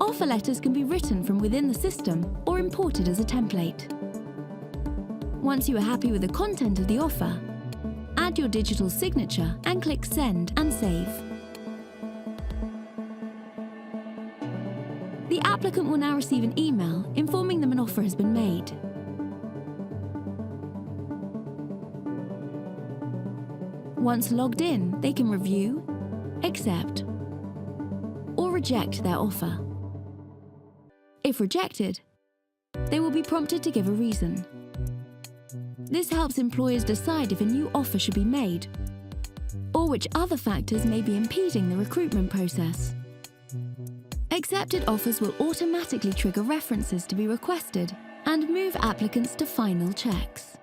Offer letters can be written from within the system or imported as a template. Once you are happy with the content of the offer, add your digital signature and click Send and Save. The applicant will now receive an email informing them an offer has been made. Once logged in, they can review, accept, or reject their offer. If rejected, they will be prompted to give a reason. This helps employers decide if a new offer should be made, or which other factors may be impeding the recruitment process. Accepted offers will automatically trigger references to be requested and move applicants to final checks.